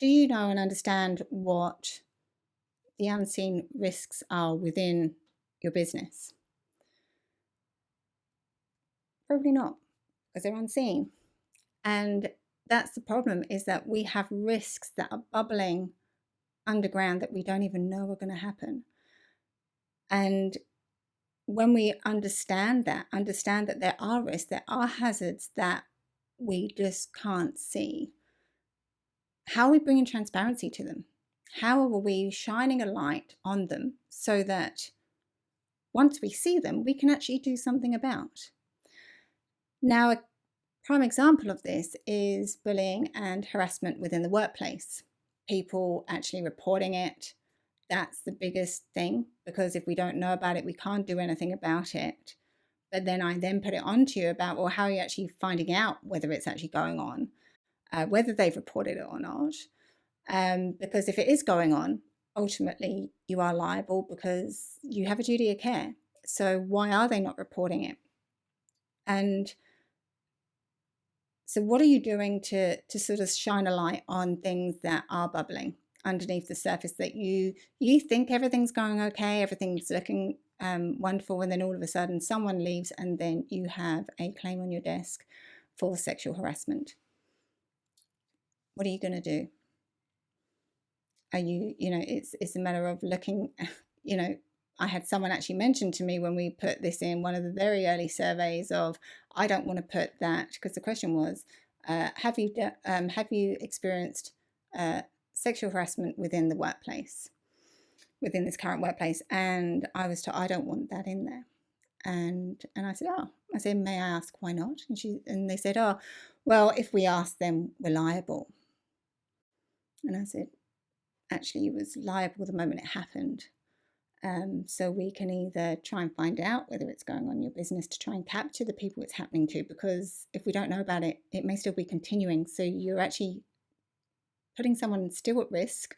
do you know and understand what the unseen risks are within your business? Probably not, because they're unseen. And that's the problem, is that we have risks that are bubbling underground that we don't even know are going to happen. And when we understand that there are risks, there are hazards that we just can't see, how are we bringing transparency to them? How are we shining a light on them so that once we see them, we can actually do something about? Now, a prime example of this is bullying and harassment within the workplace. People actually reporting it. That's the biggest thing, because if we don't know about it, we can't do anything about it. But then I put it on to you about, well, how are you actually finding out whether it's actually going on, whether they've reported it or not? Because if it is going on, ultimately you are liable because you have a duty of care. So why are they not reporting it? And so what are you doing to sort of shine a light on things that are bubbling underneath the surface, that you think everything's going okay, everything's looking wonderful, and then all of a sudden someone leaves and then you have a claim on your desk for sexual harassment? What are you going to do? Are you, it's a matter of looking, I had someone actually mention to me when we put this in one of the very early surveys of, I don't want to put that, because the question was, have you experienced sexual harassment within the workplace, within this current workplace? And I was told, I don't want that in there. And I said, may I ask why not? And they said, oh, well, if we ask them, we're liable. And I said, actually, you was liable the moment it happened. So we can either try and find out whether it's going on in your business to try and capture the people it's happening to, because if we don't know about it, it may still be continuing. So you're actually putting someone still at risk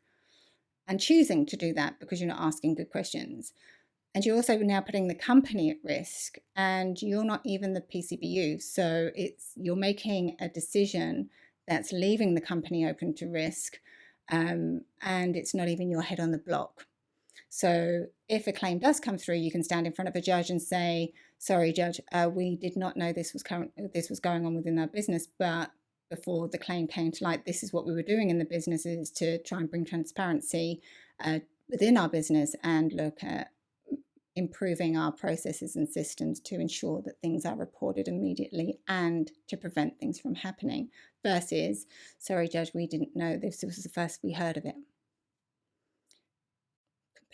and choosing to do that because you're not asking good questions. And you're also now putting the company at risk, and you're not even the PCBU. So you're making a decision that's leaving the company open to risk, and it's not even your head on the block. So if a claim does come through, you can stand in front of a judge and say, sorry, judge, we did not know this was going on within our business, but before the claim came to light, this is what we were doing in the business, is to try and bring transparency within our business and look at improving our processes and systems to ensure that things are reported immediately and to prevent things from happening, versus, sorry, judge, we didn't know this was the first we heard of it.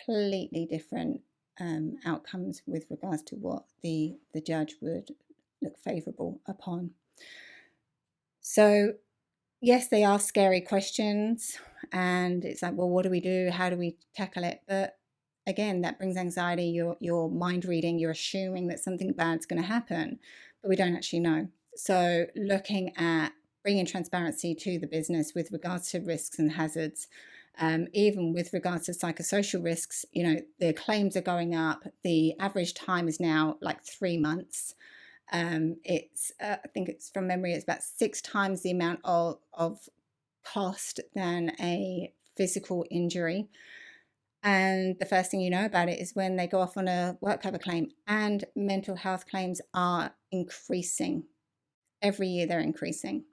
Completely different outcomes with regards to what the judge would look favourable upon. So yes, they are scary questions, and it's like, well, what do we do? How do we tackle it? But again, that brings anxiety. You're mind reading, you're assuming that something bad's going to happen, but we don't actually know. So looking at bringing transparency to the business with regards to risks and hazards, even with regards to psychosocial risks, the claims are going up. The average time is now like 3 months. It's I think it's, from memory, it's about 6 times the amount of cost than a physical injury. And the first thing you know about it is when they go off on a work cover claim. And mental health claims are increasing. Every year they're increasing.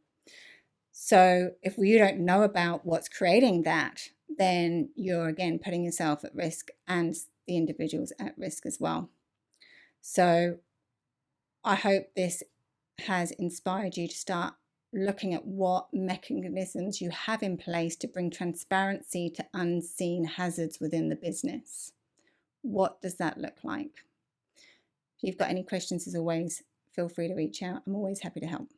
So if you don't know about what's creating that, then you're again putting yourself at risk and the individuals at risk as well. So I hope this has inspired you to start looking at what mechanisms you have in place to bring transparency to unseen hazards within the business. What does that look like? If you've got any questions, as always, feel free to reach out. I'm always happy to help.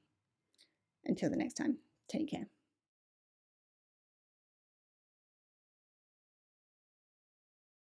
Until the next time, take care.